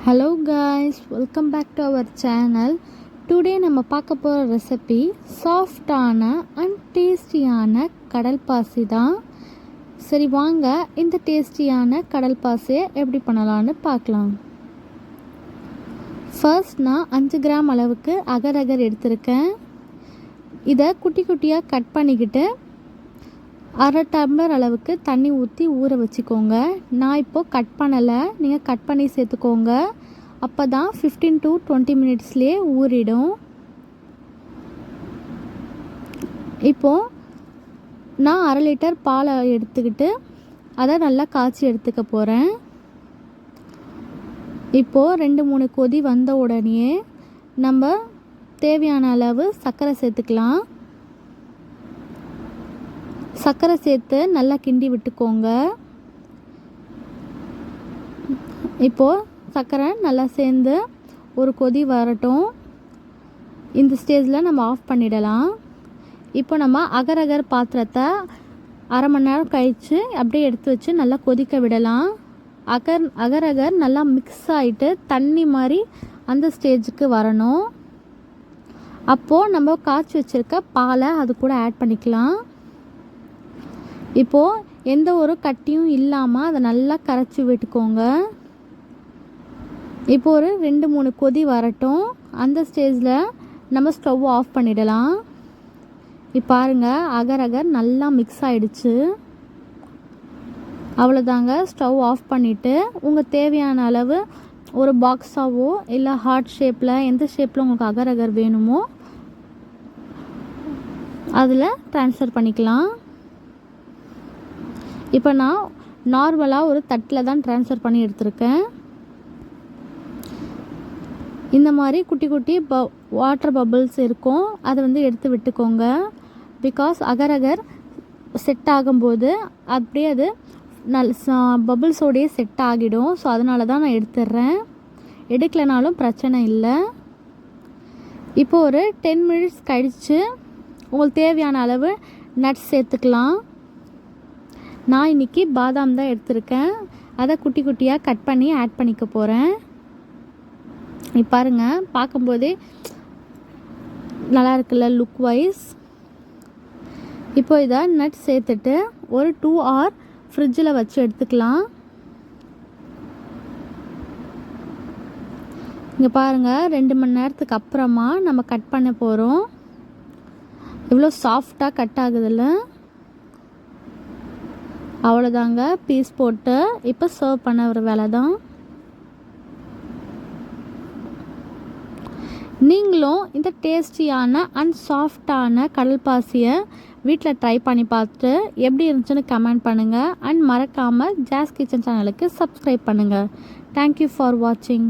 Hello guys, welcome back to our channel. Today நம்ம பார்க்க போகிற ரெசிபி சாஃப்டான அண்ட் டேஸ்டியான கடல் பாசி தான். சரி வாங்க இந்த டேஸ்டியான கடல் பாசியை எப்படி பண்ணலான்னு பார்க்கலாம். ஃபர்ஸ்ட் நான் 5 கிராம் அளவுக்கு அகரகர் எடுத்திருக்கேன். இதை குட்டி குட்டியாக கட் பண்ணிக்கிட்டு அரை டம்ளர் அளவுக்கு தண்ணி ஊற்றி ஊற வச்சுக்கோங்க. நான் இப்போது கட் பண்ணலை, நீங்கள் கட் பண்ணி சேர்த்துக்கோங்க. அப்போ தான் 15 to 20 மினிட்ஸ்லேயே ஊறிடும். இப்போது நான் அரை லிட்டர் பாலை எடுத்துக்கிட்டு அதை நல்லா காய்ச்சி எடுத்துக்க போகிறேன். இப்போது 2-3 கொதி வந்த உடனே நம்ம தேவையான அளவு சர்க்கரை சேர்த்துக்கலாம். சர்க்கரை சேர்த்து நல்லா கிண்டி விட்டுக்கோங்க. இப்போது சர்க்கரை நல்லா சேர்ந்து ஒரு கொதி வரட்டும். இந்த ஸ்டேஜில் நம்ம ஆஃப் பண்ணிடலாம். இப்போ நம்ம அகரகர் பாத்திரத்தை அரை மணி நேரம் கழித்து அப்படியே எடுத்து வச்சு நல்லா கொதிக்க விடலாம். அகரகர் நல்லா மிக்ஸ் ஆகிட்டு தண்ணி மாதிரி அந்த ஸ்டேஜுக்கு வரணும். அப்போது நம்ம காய்ச்சி வச்சுருக்க பாலை அது கூட ஆட் பண்ணிக்கலாம். இப்போது எந்த ஒரு கட்டியும் இல்லாமல் அதை நல்லா கரைச்சி விட்டுக்கோங்க. இப்போ ஒரு 2-3 கொதி வரட்டும். அந்த ஸ்டேஜில் நம்ம ஸ்டவ் ஆஃப் பண்ணிடலாம். இப்போ பாருங்கள், அகரகர் நல்லா மிக்ஸ் ஆகிடுச்சு. அவ்வளோதாங்க, ஸ்டவ் ஆஃப் பண்ணிவிட்டு உங்கள் தேவையான அளவு ஒரு பாக்ஸாவோ இல்லை ஹார்ட் ஷேப்பில் எந்த ஷேப்பில் உங்களுக்கு அகரகர் வேணுமோ அதில் ட்ரான்ஸ்ஃபர் பண்ணிக்கலாம். இப்போ நான் நார்மலாக ஒரு தட்டில் தான் ட்ரான்ஸ்ஃபர் பண்ணி எடுத்திருக்கேன். இந்த மாதிரி குட்டி குட்டி வாட்டர் பபிள்ஸ் இருக்கும், அதை எடுத்து விட்டுக்கோங்க. பிகாஸ் அகரகர் செட் ஆகும்போது அப்படியே அது பபிள்ஸோடையே செட் ஆகிடும். ஸோ அதனால தான் நான் எடுத்துடுறேன். எடுக்கலைனாலும் பிரச்சனை இல்லை. இப்போ ஒரு 10 மினிட்ஸ் கழித்து உங்களுக்கு தேவையான அளவு நட்ஸ் சேர்த்துக்கலாம். நான் இன்றைக்கி பாதாம் தான் எடுத்திருக்கேன். அதை குட்டி குட்டியாக கட் பண்ணி ஆட் பண்ணிக்க போகிறேன். இப்போ பாருங்கள், பார்க்கும்போதே நல்லா இருக்குல்ல லுக் வைஸ். இப்போ இதை நட் சேர்த்துட்டு ஒரு 2 hour ஃப்ரிட்ஜில் வச்சு எடுத்துக்கலாம். இங்கே பாருங்கள், 2 மணி நேரத்துக்கு அப்புறமா நம்ம கட் பண்ண போகிறோம். இவ்வளோ சாஃப்டாக கட் ஆகுதில்ல. அவ்வளோதாங்க, பீஸ் போட்டு இப்போ சர்வ் பண்ண ஒரு வேலை தான். நீங்களும் இந்த டேஸ்டியான அண்ட் சாஃப்டான கடல் பாசியை வீட்டில் ட்ரை பண்ணி பார்த்துட்டு எப்படி இருந்துச்சுன்னு கமெண்ட் பண்ணுங்கள். அண்ட் மறக்காமல் ஜாஸ் கிச்சன் சேனலுக்கு சப்ஸ்கிரைப் பண்ணுங்கள். தேங்க்யூ ஃபார் வாட்சிங்.